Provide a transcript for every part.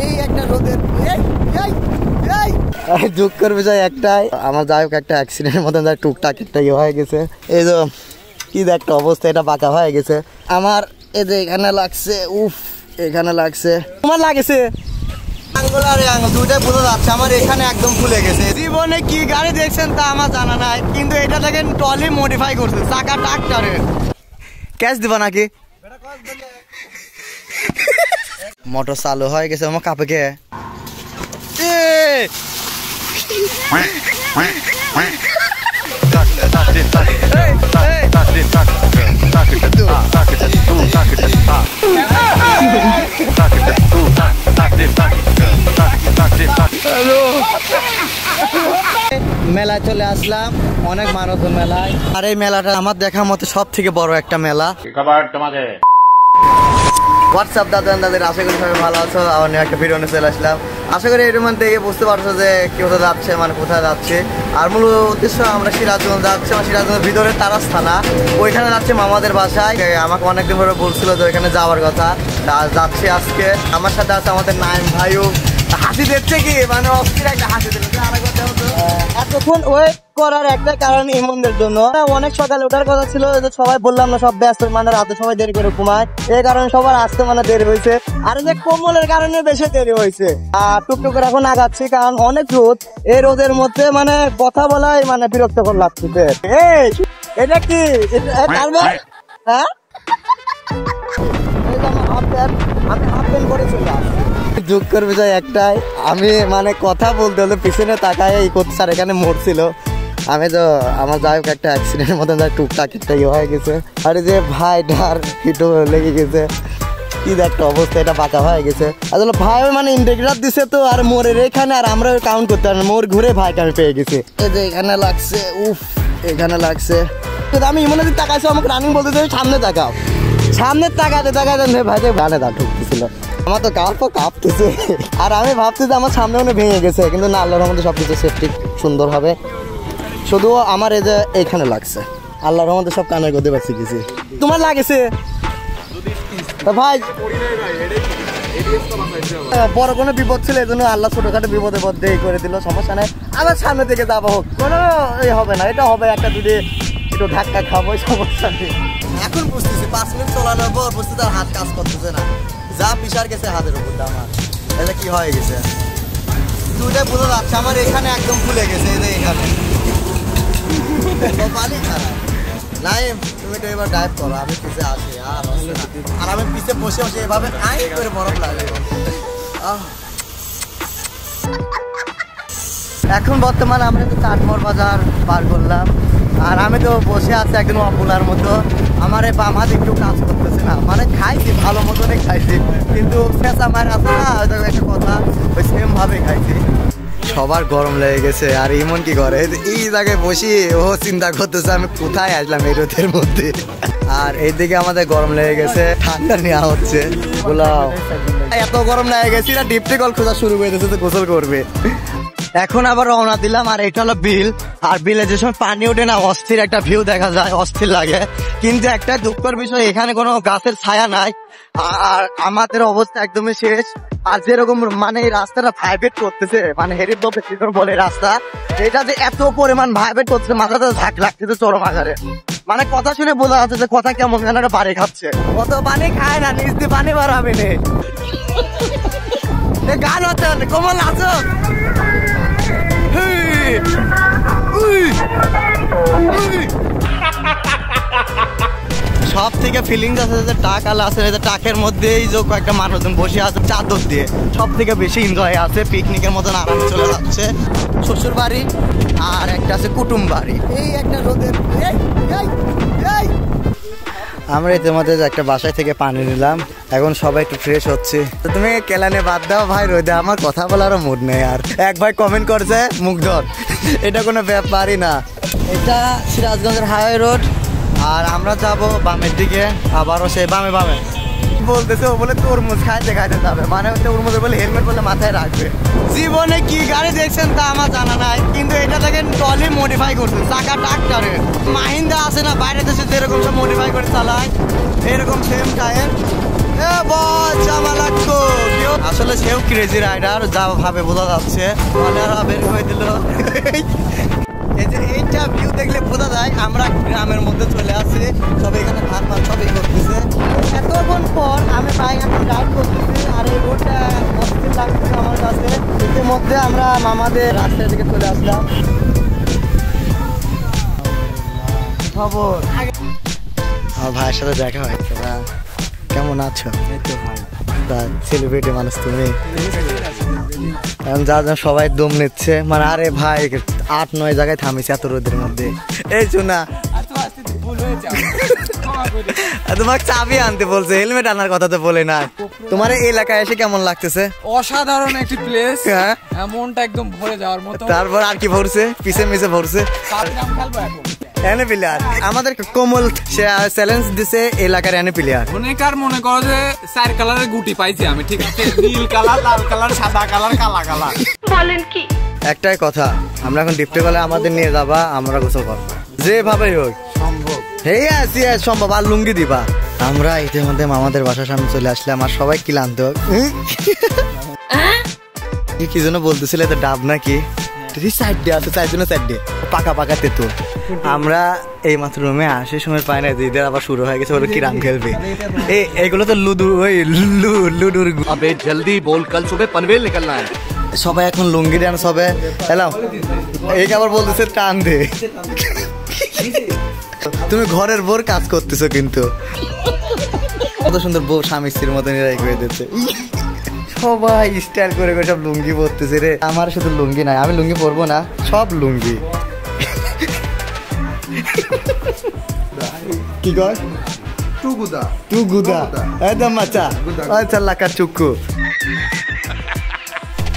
এই একটা রোদের দুঃখের বিষয় একটাই, আমার যাই হোক একটা অ্যাক্সিডেন্টের মতন যা টুকটাক একটা ইয়ে হয়ে গেছে। এই যে কি একটা অবস্থা, এটা বাঁকা হয়ে গেছে আমার। এই যে এখানে লাগছে, উফ এখানে লাগছে, তোমার লাগেছে আঙ্গুল আর আঙ্গুল দুটাই বোঝা যাচ্ছে আমার এখানে একদম ফুলে গেছে। জীবনে কি গাড়ি দেখছেন তা আমার জানা নাই, কিন্তু এটা দেখেন টলি মডিফাই করছে, চাকা ট্রাক্টরের। ক্যাশ দিবা নাকি? মোটর চালু হয়ে গেছে আমার কাপে কে মেলায় চলে আসলাম, অনেক মানুষ মেলায়। আর এই মেলাটা আমার দেখার মতো সব থেকে বড় একটা মেলা। হোয়াটসঅ্যাপ দাদাদের, আশা করি সবাই ভালো আছো। আবার একটা ভিডিও নিয়ে চলে আসলাম। আশা করি এর মধ্যে বুঝতে পারছো যে কোথায় যাচ্ছে, মানে কোথায় যাচ্ছে। আর মূল উদ্দেশ্য আমরা সিরাজগঞ্জ যাচ্ছি, আমার সিরাজগঞ্জের ভিতরে তারাস থানা, ওইখানে যাচ্ছে মামাদের বাসায়। আমাকে অনেকদিন ধরে বলছিল যে ওইখানে যাওয়ার কথা, যাচ্ছি আজকে। আমার সাথে আছে আমাদের নাইম ভাইও, হাসি দিচ্ছে কি মানে অস্থির একটা হাসি দিচ্ছে। এতক্ষণ ওয়েট করার একটা কারণ ইমনদের জন্য, অনেক সকালে ওঠার কথা ছিল, সবাই বললাম না সব ব্যস্ত, মানে রাতে সবাই দেরি করে ঘুমায়, এই কারণে সবার আসতে মানে দেরি হয়েছে। আর যে কোমলের কারণে বেশি দেরি হয়েছে। আর টুকটুক করে এখন আগাচ্ছি, কারণ অনেক রোদ, এই রোদের মধ্যে মানে কথা বলাই মানে বিরক্তকর লাগছে। এই এটা কি হ্যাঁ, আমি হাফ প্যান্ট করে চলে আসছি। দুঃখের বিষয় একটাই, আমি মানে কথা বলতে হলে পিছনে তাকায় এই করতে, আর এখানে মরছিল। আমি তো আমার যাই হোক একটা অ্যাক্সিডেন্টের মতন যা টুকটাক একটা ইয়ে হয়ে গেছে। আর যে ভাইটার হিটও লেগে গেছে, কি একটা অবস্থা, এটা বাঁকা হয়ে গেছে। আসলে ভাই মানে ইন্ডিকেটর দিছে তো, আর মোড়ের এখানে, আর আমরা কাউন্ট করতে পারি না, মোড় ঘুরে ভাইকে আমি পেয়ে গেছি। এই যে এখানে লাগছে, উফ এখানে লাগছে। আমি ইমনে দিকে তাকাইছি, আমাকে রানিং বলতে সামনে তাকাও, সামনে তাকাতে তাকাতে ভাই গানে দা ঠুকতেছিল। আমার তো কাঁপতেছে। আর আমি ভাবছি যে আমার সামনে মনে ভেঙে গেছে, কিন্তু না, আল্লাহর রহমতে সবকিছু সেফটি সুন্দর হবে। শুধু আমার এই যে এইখানে লাগছে, আল্লাহর রহমতে সব কানের গদে বাঁচি গেছি। তোমার লাগেছে ভাই? বড় কোনো বিপদ ছিল, এই জন্য আল্লাহ ছোটখাটো বিপদে বদ্ধ করে দিল, সমস্যা নেই। আবার সামনে থেকে যাবো, হোক কোনো হবে না, এটা হবে একটা দুটি একটু ধাক্কা খাবো, সমস্যা নেই। এখন বুঝতেছি 5 মিনিট চলানোর পর বুঝতেছি আর হাত কাজ করতেছে না, যা পিসার গেছে হাতের উপর আমার। এটা কি হয়ে গেছে দুটাই বোঝা যাচ্ছে আমার এখানে একদম ফুলে গেছে। এই যে এখানে পানি খারাপ। নাইম তুমি তো এবার ডাইভ করো, আমি পিছে আসি। আর আমি পিছে বসে বসে এভাবে আই করে বরফ লাগে। এখন বর্তমানে আমরা তো চাটমোহর বাজার পার করলাম, আর আমি তো বসে আছি একদম অপুলার মতো। আমার এই বাম হাত একটু কাজ করতেছে না, মানে খাইছি ভালো মতনই খাইছি, কিন্তু পেঁচা মার আছে না একটা কথা, ওই সেম ভাবে খাইছি। সবার গরম লেগে গেছে। আর ইমন কি করে এই জায়গায় বসি, ও চিন্তা করতেছে আমি কোথায় আসলাম এই রোদের মধ্যে। আর এইদিকে আমাদের গরম লেগে গেছে, ঠান্ডা নেওয়া হচ্ছে। এত গরম লেগে গেছি না, ডিপটি কল খোঁজা শুরু করে দিয়েছে তো গোসল করবে। এখন আবার রওনা দিলাম, আর এটা হলো বিল। আর বিলে যে সময় পানি ওঠে না, অস্থির একটা ভিউ দেখা যায়, অস্থির লাগে। কিন্তু একটা দুঃখের বিষয়, এখানে কোনো গাছের ছায়া নাই, আর আমাদের অবস্থা একদমই শেষ। আর যেরকম মানে এই রাস্তাটা ভাইব্রেট করতেছে, মানে হেরিপ বলে রাস্তা, এটা যে এত পরিমাণ ভাইব্রেট করতেছে, মাথাটা ঝাঁক লাগতেছে চরম আকারে। মানে কথা শুনে বোঝা যাচ্ছে যে কথা কেমন যেন একটা পানি খাচ্ছে। কত পানি খায় না, নিজ দিয়ে পানি বাড়াবে নে। গান হচ্ছে কোমল আছো, সব থেকে ফিলিংস আছে যে টাক আলা আছে, টাকের মধ্যেই যে কয়েকটা মানুষজন বসে আছে চাদর দিয়ে, সব থেকে বেশি এনজয় আছে। পিকনিকের মতন আরামে চলে যাচ্ছে। শ্বশুর বাড়ি আর একটা আছে কুটুম বাড়ি। এই একটা রোদের আমরা ইতিমধ্যে একটা বাসায় থেকে পানি নিলাম, এখন সবাই একটু ফ্রেশ হচ্ছে। তো তুমি কেলানে বাদ দাও ভাই, রোদে আমার কথা বলারও মুড নেই। আর এক ভাই কমেন্ট করছে মুগ্ধর, এটা কোনো ব্যাপারই না। এটা সিরাজগঞ্জের হাইওয়ে রোড, আর আমরা যাব বামের দিকে, আবারও সেই বামে বলতেছে, ও বলে তরমুজ খাইতে খাইতে যাবে, মানে তরমুজ বলে হেলমেট বলে মাথায় রাখবে। জীবনে কি গাড়ি দেখছেন তা আমার জানা নাই, কিন্তু এটা দেখেন টলি মডিফাই করছে, চাকা ট্রাক্টরের। মাহিন্দা আছে না বাইরে দেশে যেরকম সব মডিফাই করে চালায়, এরকম সেম টায়ার। আসলে সেও ক্রেজি রাইডার, যা ভাবে বোঝা যাচ্ছে। বের হয়ে দিল। এই যে এইটা ভিউ দেখলে বোঝা যায় আমরা গ্রামের মধ্যে চলে আসছি। সবাই এখানে ধান মান সবই করতেছে। এতক্ষণ পর আমি বাইক এখন রাইড করতেছি, আর এই রোডটা অস্থির লাগতেছে আমার কাছে। ইতিমধ্যে আমরা মামাদের রাস্তার দিকে চলে আসলাম। খবর আমার ভাইয়ের সাথে দেখা হয়েছে। কেমন আছো? সেলিব্রিটি মানুষ তুমি। যা যা সবাই দম নিচ্ছে, মানে আরে ভাই 8-9 জায়গায় থামিছে এত রোদের মধ্যে। এই শোনা তোমাকে চাবি আনতে বলছে, হেলমেট আনার কথা তো বলে না। তোমার এই এলাকায় এসে কেমন লাগতেছে? অসাধারণ একটি প্লেস, হ্যাঁ মনটা একদম ভরে যাওয়ার মতো। তারপর আর কি ভরছে? পিছে মিছে ভরছে। আমাদের কোমল চ্যালেঞ্জ দিছে এলাকার এনে প্লেয়ার। অনেকার মনে করো যে 4 কালারের গুটি পাইছি আমি, ঠিক আছে? নীল কালার, লাল কালার, সাদা কালার, কালা কালার। বলেন কি? একটাই কথা, আমরা এখন ডিপ্টে গেলে আমাদের নিয়ে যাবা, আমরা গোসল করবো যেভাবে হোক সম্ভব। হ্যাঁ সম্ভব। আর লুঙ্গি দিবা। আমরা ইতিমধ্যে মামাদের বাসার সামনে চলে আসলাম, আর সবাই ক্লান্ত। কি জন্য বলতেছিলে তো ডাব নাকি? সাইড ডে আছে, সাইড ডে পাকা পাকা তেতো। আমরা এই মাত্র রুমে আসে সময় পাই না, দিদের আবার শুরু হয়ে গেছে বলে কি রাম খেলবে। এইগুলো তো লুডু, ওই লুডুর। अबे जल्दी बोल, कल सुबह पनवेल निकलना है। সবাই এখন লুঙ্গি ডান্স হবে। এলাম এই আবার বলতেছে টান দে। তুমি ঘরের বোর কাজ করতেছো, কিন্তু কত সুন্দর বউ স্বামী স্ত্রীর মতো নিরাই করে দিচ্ছে। সবাই স্টাইল করে করে সব লুঙ্গি পরতেছে রে। আমার শুধু লুঙ্গি নাই, আমি লুঙ্গি পরবো না, সব লুঙ্গি। কি কয়? টু গুদা একদম মাচা। আচ্ছা লাকা চুক্কু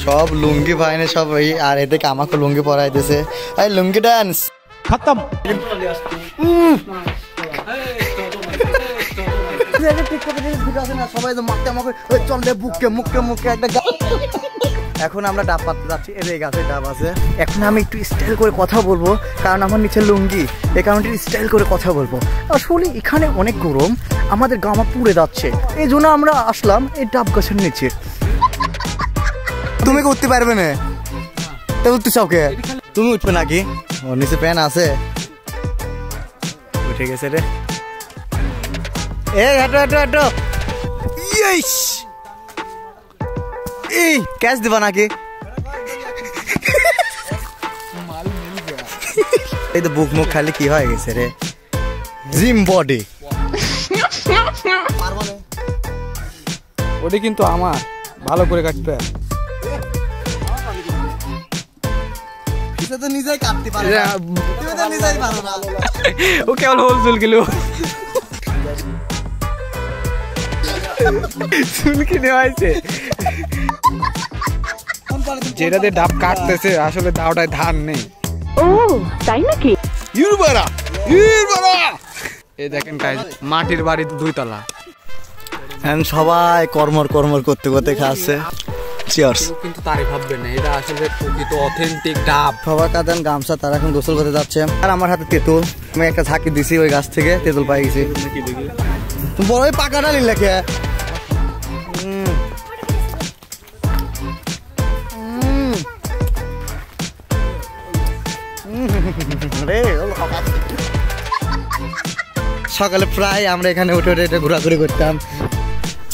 সব লুঙ্গি ভাইনে সব। এই আর এদিকে আমাকে লুঙ্গি পরাই দিছে। এই লুঙ্গি ডান্স খতম। সবাই মারতে আমাকে চল দে বুকে মুখে মুখে একটা। এখন আমরা ডাব পাততে যাচ্ছি, এই গাছে ডাব আছে। এখন আমি একটু স্টাইল করে কথা বলবো, কারণ আমার নিচে লুঙ্গি, এই কারণে স্টাইল করে কথা বলবো। আসলে এখানে অনেক গরম, আমাদের গামা পুড়ে যাচ্ছে, এই জন্য আমরা আসলাম এই ডাব গাছের নিচে। তুমি কি উঠতে পারবে না? তো উঠতে চাও কে? তুমি উঠবে নাকি? ওর নিচে প্যান আছে, উঠে গেছে রে। এই হাঁটো হাঁটো হাঁটো। ইয়েস, এই ক্যাচ দিবা নাকি? এই তো বুক মুখ খালি কি হয়ে গেছে রে, জিম বডি। ওটা কিন্তু আমার ভালো করে কাটতে। তো নিজেই কাটতে পারে না, তুমি তো নিজেই পারো না। ও কেবল হোল চুল গেল, চুল কিনে হয়েছে। যেটাতে ডাব কাটতেছে আসলে দাওটায় ধান নেই। ও তাই নাকি? এই দেখেন মাটির বাড়ি 2 তলা। সবাই কর্মর করতে করতে খাচ্ছে। চিয়ার্স। কিন্তু তারই ভাববে না এটা আসলে প্রকৃত অথেন্টিক ডাব। সবার কাঁদান গামছা, তারা এখন গোসল করতে যাচ্ছে। আর আমার হাতে তেঁতুল, আমি একটা ঝাঁকি দিছি ওই গাছ থেকে, তেঁতুল পাই গেছি। বড় পাকা ডালি লেখে। সকালে প্রায় আমরা এখানে উঠে উঠে ঘোরাঘুরি করতাম।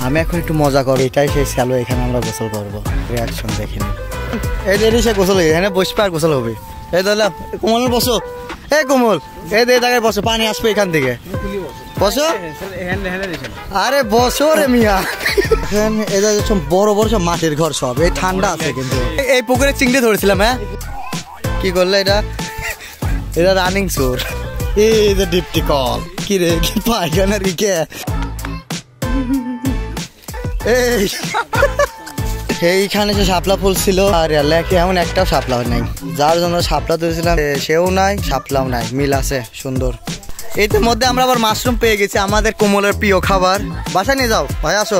আমি এখন একটু মজা করবো, এটাই সেই স্যালো, এখানে আমরা গোসল করবো। রিয়াকশন দেখিনি। এই যে সে গোসল, এখানে বসবে আর গোসল হবে। এই দাদা কোমল বসো, এই কোমল এই জায়গায় বসো, পানি আসবে এখান থেকে, বসো। আরে বসো রে মিয়া। এদের সব বড় বড় সব মাটির ঘর, সব এই ঠান্ডা আছে। কিন্তু এই পুকুরে চিংড়ি ধরেছিলাম। হ্যাঁ কি করলে এটা? এটা রানিং চোর। এই যে ডিপটি কল কি রে, কি পায়খানা রিকে। এইখানে যে শাপলা ফুল ছিল, আর লেখে এমন একটাও শাপলা নাই। যার জন্য শাপলা তুলেছিলাম সেও নাই, শাপলাও নাই, মিল আছে সুন্দর। এর মধ্যে আমরা আবার মাশরুম পেয়ে গেছি, আমাদের কোমলের প্রিয় খাবার। বাসায় নিয়ে যাও ভাই, আসো।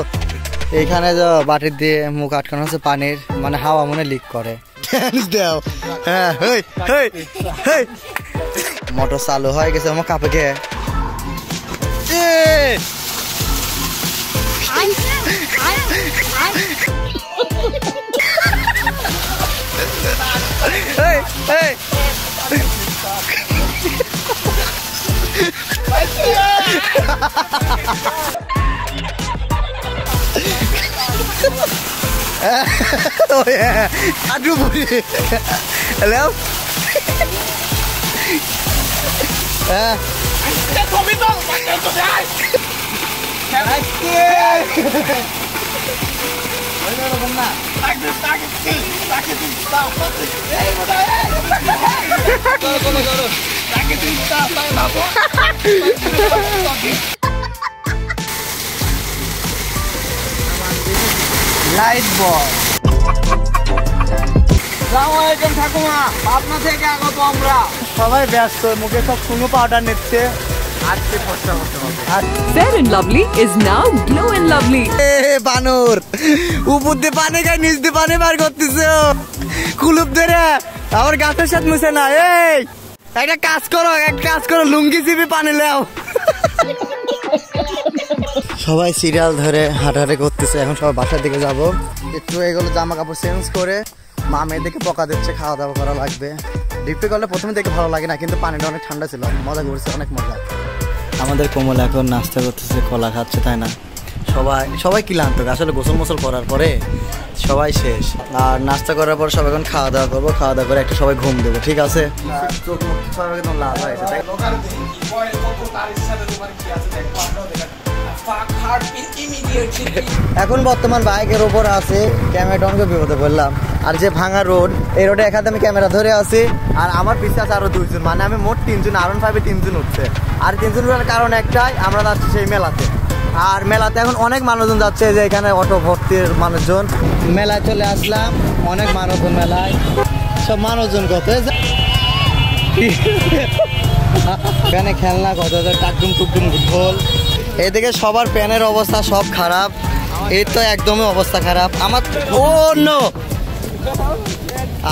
এইখানে যে বাটির দিয়ে মুখ আটকানো আছে পানির, মানে হাওয়া মনে লিক করে। হ্যাঁ মোটর চালু হয়ে গেছে আমার কাপে। Oh yeah. Aduh budi. Hello. Light বল। আসসালামুয়ালাইকুম ঠাকুমা, পাবনা থেকে আগত আমরা। সবাই ব্যস্ত, মুখে সব শুনো পাউডার নিচ্ছে। আজকে ফর্সা করতে হবে। Fair and Lovely is now Glow and Lovely. বানর উপর দিয়ে পানি খায়, নিচ দিয়ে পানি বার করতেছে। কুলুপ ধরে আমার গাছের সাথে মুছে না। এই একটা কাজ করো, লুঙ্গি চিপি পানি লেও। সবাই সিরিয়াল ধরে হাঁটাহাঁটি করতেছে। এখন সবাই বাসার দিকে যাব। একটু এগুলো জামা কাপড় চেঞ্জ করে মা মেয়েদেরকে বকা দিচ্ছে, খাওয়া দাওয়া করা লাগবে। ডিপে করলে প্রথমে দেখে ভালো লাগে না, কিন্তু পানিটা অনেক ঠান্ডা ছিল, মজা করছে, অনেক মজা। আমাদের কোমল এখন নাস্তা করতেছে, কলা খাচ্ছে, তাই না? সবাই ক্লান্ত, আসলে গোসল মোসল করার পরে সবাই শেষ। আর নাস্তা করার পর সবাই এখন খাওয়া দাওয়া করবো, খাওয়া দাওয়া করে একটা সবাই ঘুম দেবো, ঠিক আছে? চোখ মুখ সবাই একদম লাল হয়েছে। এখন বর্তমান বাইকের ওপর আছে, ক্যামেরাটনকে বিপদে বললাম। আর যে ভাঙা রোড, এই রোডে এখানে আমি ক্যামেরা ধরে আছি। আর আমার পিছনে আছে আরো 2 জন, মানে আমি মোট 3 জন, R15-এ 3 জন উঠছে। আর 3 জন উঠার কারণ একটাই, আমরা যাচ্ছি সেই মেলাতে। আর মেলাতে এখন অনেক মানুষজন যাচ্ছে, যে এখানে অটো ভর্তির মানুষজন। মেলায় চলে আসলাম, অনেক মানুষজন মেলায়, সব মানুষজন কত এখানে খেলনা কত, টাকডুম টুকডুম ঢোল। এদিকে সবার প্যানের অবস্থা সব খারাপ, এর তো একদমই অবস্থা খারাপ আমার। ও নো।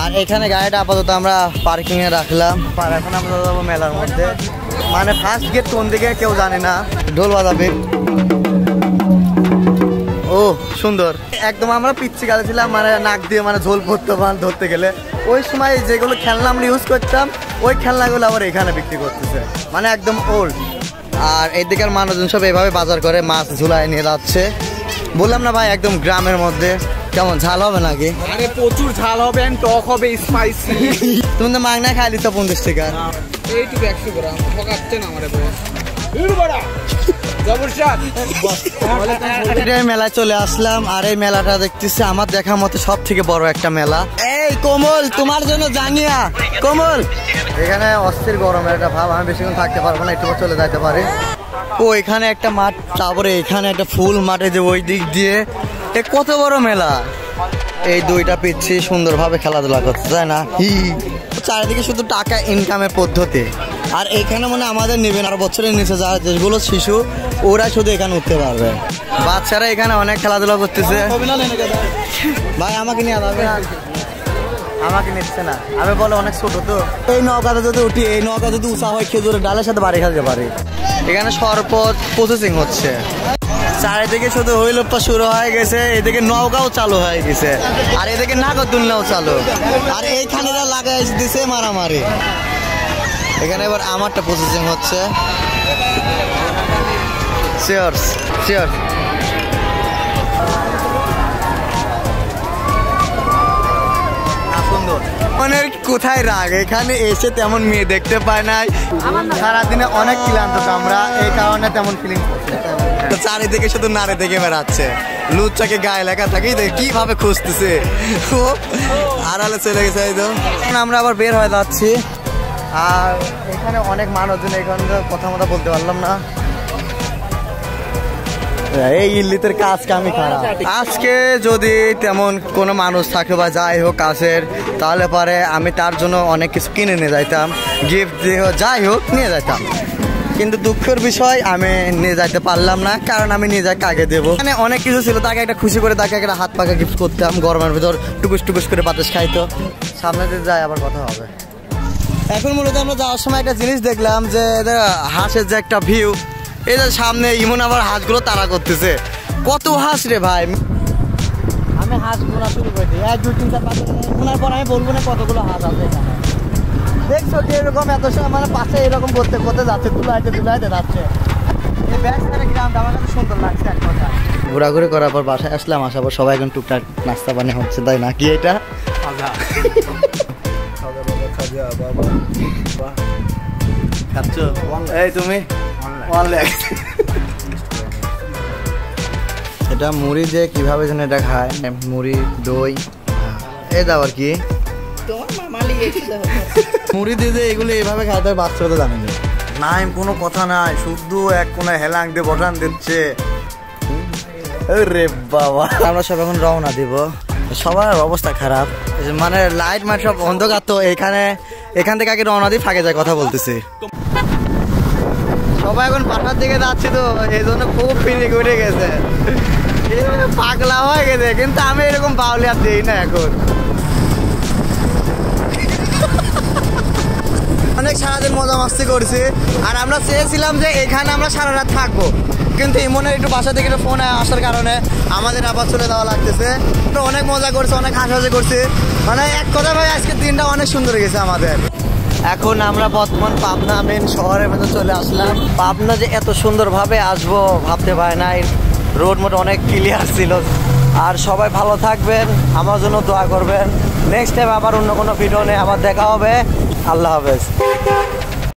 আর এখানে গাড়িটা আপাতত আমরা পার্কিং এ রাখলাম। আর এখন আমরা যাবো মেলার মধ্যে, মানে ফার্স্ট গেট কোন দিকে কেউ জানে না। ঢোল বাজাবে, ও সুন্দর একদম। আমরা পিচ্ছি গালে ছিলাম, মানে নাক দিয়ে মানে ঝোল পড়তে ধরতে গেলে। ওই সময় যেগুলো খেলনা আমরা ইউজ করতাম, ওই খেলনাগুলো আবার এখানে বিক্রি করতেছে, মানে একদম ওল্ড। আর এদিকের মানুষজন সব এভাবে বাজার করে মাছ ঝুলায় নিয়ে যাচ্ছে। বললাম না ভাই, একদম গ্রামের মধ্যে। কেমন ঝাল হবে নাকি? আরে প্রচুর ঝাল হবে, টক হবে, স্পাইসি। তুমি তো মাগনা খাই লিতো 50 টাকা। এইটুকু 100 গ্রাম ঠকাচ্ছে না আমারে। মেলায় চলে আসলাম। আর এই মেলাটা দেখতেছি আমার দেখা মতো সব থেকে বড় একটা মেলা। এই কোমল, তোমার জন্য জানিয়া কোমল, এখানে অস্থির গরমের একটা ভাব, আমি বেশিক্ষণ থাকতে পারবো না, একটু চলে যেতে পারি। ও এখানে একটা মাঠ, তারপরে এখানে একটা ফুল মাঠে, যে ওই দিক দিয়ে কত বড় মেলা। এই দুইটা পিচ্ছি সুন্দরভাবে খেলাধুলা করছে, তাই না? চারিদিকে শুধু টাকা ইনকামের পদ্ধতি। আর এখানে মানে আমাদের নেবেন, আর বছরের নিচে যারা যেগুলো শিশু, ওরা শুধু এখানে উঠতে পারবে। বাচ্চারা এখানে অনেক খেলাধুলা করতেছে। ভাই আমাকে নিয়ে যাবে, আমাকে নিচ্ছে না। আমি বলে অনেক ছোট তো। এই নৌকাতে যদি উঠি, এই নৌকা যদি উঁচা হয়, খেজুরের ডালের সাথে বাড়ি খেতে পারি। এখানে শরবত প্রসেসিং হচ্ছে, চারিদিকে শুধু হইলপ্পা শুরু হয়ে গেছে। এদিকে নৌকাও চালু হয়ে গেছে, আর এদিকে নাগরদোলনাও চালু। আর এইখানে লাগাই দিছে মারামারি। এখানে এবার আমারটা প্রসেসিং হচ্ছে। Cheers cheers. সুন্দর, মানে কোথায় রাগ, এখানে এসে তেমন মেয়ে দেখতে পায় নাই। সারাদিনে অনেক ক্লান্ত আমরা, এই কারণে তেমন ফিলিং করছে। চারিদিকে শুধু নারে দেখে বেড়াচ্ছে, লুচ্চাকে গায়ে লেখা থাকি কিভাবে খুঁজতেছে। আড়ালে চলে গেছে। আমরা আবার বের হয়ে যাচ্ছি। আর এখানে অনেক মানুষজন, এখানে কথা মতো বলতে পারলাম না। এই ইল্লিতের কাজ কামি খারাপ। আজকে যদি তেমন কোনো মানুষ থাকে বা যাই হোক কাছের, তাহলে পরে আমি তার জন্য অনেক কিছু কিনে নিয়ে যাইতাম, গিফট দিয়ে যাই হোক নিয়ে যাইতাম। কিন্তু দুঃখের বিষয় আমি নিয়ে যাইতে পারলাম না, কারণ আমি নিয়ে যাই কাকে দেবো। মানে অনেক কিছু ছিল, তাকে একটা খুশি করে তাকে একটা হাত পাকা গিফট করতাম। গরমের ভিতর টুকুস টুকুস করে বাতাস খাইতো। সামনে দিয়ে যাই, আবার কথা হবে। এখন মূলত আমরা যাওয়ার সময় একটা জিনিস দেখলাম, যে হাঁসের যে একটা ভিউ, এই যে সামনে ইমন আবার হাঁসগুলো তাড়া করতেছে। কত হাঁস রে ভাই, আমি হাঁস গোনা শুরু করে দিই 1 2 3 4 5 গোনার পর আমি বলবো না কতগুলো হাঁস আছে এখানে। দেখছো কি এরকম এত সময় মানে পাশে এরকম করতে করতে যাচ্ছে, তুলাইতে যাচ্ছে। এই ব্যাগটার গ্রামটা আমার কাছে সুন্দর লাগছে এক কথা। ঘোরাঘুরি করার পর বাসায় আসলাম, আসার পর সবাই এখন টুকটাক নাস্তা পানি হচ্ছে, তাই না কি এটা খাচ্ছ? এই তুমি এটা মুড়ি দিয়ে কিভাবে যেন এটা খায়, মুড়ি দই এই দাও আর কি মুড়ি দিয়ে যে এগুলো এইভাবে খাইতে হয় বাচ্চারা তো জানেনি। নাই কোনো কথা নাই, শুধু এক কোনায় হেলাং দিয়ে বসান দিচ্ছে। রে বাবা, আমরা সব এখন রওনা দিব, সবার অবস্থা খারাপ, মানে লাইট মাইট সব অন্ধকার, তো এখান থেকে আগে রওনা দিয়ে ফাঁকে যায় কথা বলতেছি। সবাই এখন পাঠার দিকে যাচ্ছে, তো এই জন্য খুব ফিরে ঘুরে গেছে, পাগলা হয়ে গেছে। কিন্তু আমি এরকম বাউলি আর দিই না এখন। অনেক সারাদিন মজা মাস্তি করছি, আর আমরা চেয়েছিলাম যে এখানে আমরা সারা রাত থাকবো, কিন্তু ইমনের একটু বাসা থেকে ফোন আসার কারণে আমাদের আবার চলে যাওয়া লাগতেছে। তো অনেক মজা করছে, অনেক হাসাহাসি করছি, মানে এক কথা ভাই আজকের দিনটা অনেক সুন্দর গেছে আমাদের। এখন আমরা বর্তমান পাবনা মেন শহরের মধ্যে চলে আসলাম। পাবনা যে এত সুন্দরভাবে আসবো ভাবতে পারি নাই, রোড মোড অনেক ক্লিয়ার ছিল। আর সবাই ভালো থাকবেন, আমার জন্য দোয়া করবেন। নেক্সট টাইম আবার অন্য কোনো ভিডিও নিয়ে আবার দেখা হবে। আল্লাহ হাফেজ।